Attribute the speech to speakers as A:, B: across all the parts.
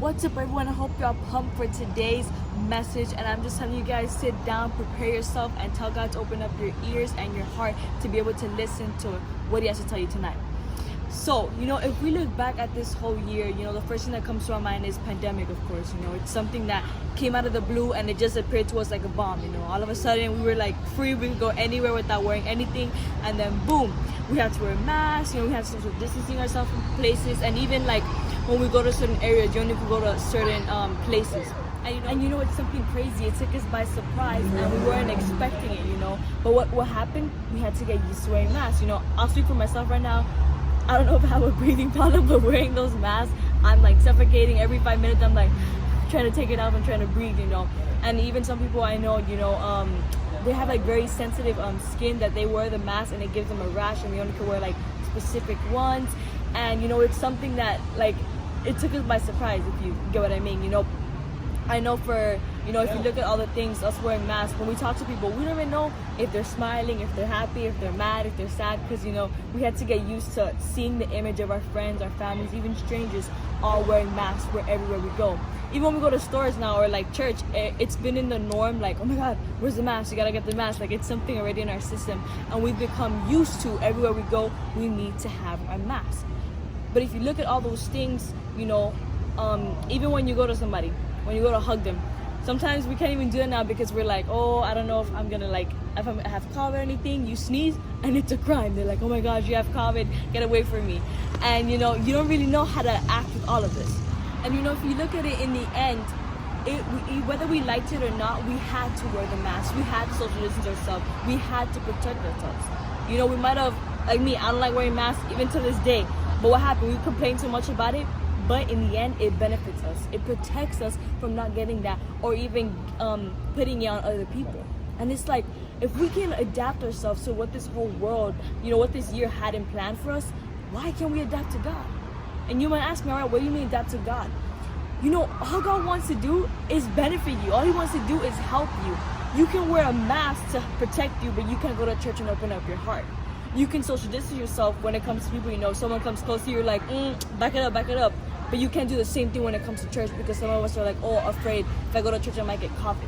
A: What's up, everyone? I hope you're pumped for today's message, and I'm just telling you guys, sit down, prepare yourself, and tell God to open up your ears and your heart to be able to listen to what He has to tell you tonight. So, if we look back at this whole year, the first thing that comes to our mind is pandemic, of course. It's something that came out of the blue and it just appeared to us like a bomb. All of a sudden we were like free, we could go anywhere without wearing anything, and then boom, we had to wear masks, we had to social distancing ourselves from places, and even like when we go to certain areas, you only can go to certain places. And it's something crazy. It took us by surprise, and we weren't expecting it, But what happened? We had to get used to wearing masks. I'll speak for myself right now. I don't know if I have a breathing problem, but wearing those masks, I'm like suffocating every 5 minutes. I'm like trying to take it off and trying to breathe, And even some people I know, they have like very sensitive skin that they wear the mask and it gives them a rash, and they only can wear like specific ones. And it's something that like it took us by surprise, if you get what I mean. I know for if you look at all the things, us wearing masks, when we talk to people, we don't even know if they're smiling, if they're happy, if they're mad, if they're sad, because we had to get used to seeing the image of our friends, our families, even strangers all wearing masks everywhere we go. Even when we go to stores now or like church, it's been in the norm, like, oh my God, where's the mask? You gotta get the mask. Like, it's something already in our system, and we've become used to everywhere we go, we need to have our mask. But if you look at all those things, even when you go to somebody, when you go to hug them, sometimes we can't even do it now because we're like, oh, I don't know if I'm gonna if I have COVID or anything. You sneeze and it's a crime. They're like, oh my gosh, you have COVID, get away from me. And you don't really know how to act with all of this. And if you look at it in the end, whether we liked it or not, we had to wear the mask. We had to social distance ourselves. We had to protect ourselves. We might have, like me, I don't like wearing masks even to this day. But what happened? We complained so much about it. But in the end, it benefits us. It protects us from not getting that, or even putting it on other people. And it's like, if we can adapt ourselves to what this whole world, what this year had in plan for us, why can't we adapt to God? And you might ask me, all right, what do you mean adapt to God? All God wants to do is benefit you. All He wants to do is help you. You can wear a mask to protect you, but you can't go to church and open up your heart. You can social distance yourself when it comes to people. Someone comes close to you, you're like, back it up. But you can't do the same thing when it comes to church, because some of us are like, oh, afraid if I go to church I might get COVID.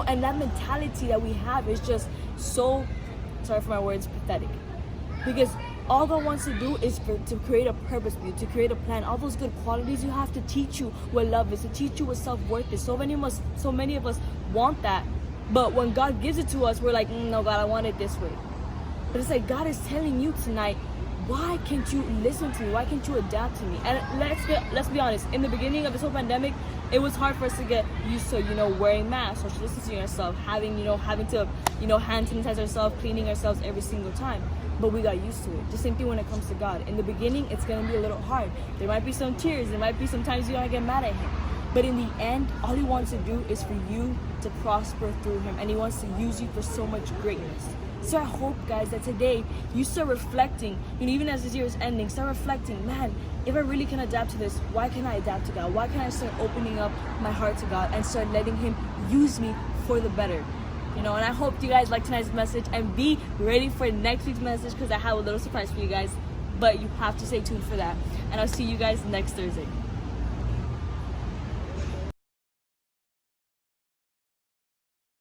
A: And that mentality that we have is just so, sorry for my words, pathetic. Because all God wants to do is to create a purpose for you, to create a plan. All those good qualities you have, to teach you what love is, to teach you what self-worth is. So many of us want that. But when God gives it to us, we're like, no, God, I want it this way. But it's like God is telling you tonight, why can't you listen to me? Why can't you adapt to me? And let's be honest. In the beginning of this whole pandemic, it was hard for us to get used to, wearing masks, social distancing ourselves, having to, hand sanitize ourselves, cleaning ourselves every single time. But we got used to it. The same thing when it comes to God. In the beginning, it's gonna be a little hard. There might be some tears. There might be some times you gotta get mad at Him. But in the end, all He wants to do is for you to prosper through Him, and He wants to use you for so much greatness. So I hope, guys, that today you start reflecting, even as this year is ending, start reflecting, man, if I really can adapt to this, why can't I adapt to God? Why can't I start opening up my heart to God and start letting Him use me for the better? And I hope you guys like tonight's message, and be ready for next week's message, because I have a little surprise for you guys. But you have to stay tuned for that. And I'll see you guys next Thursday.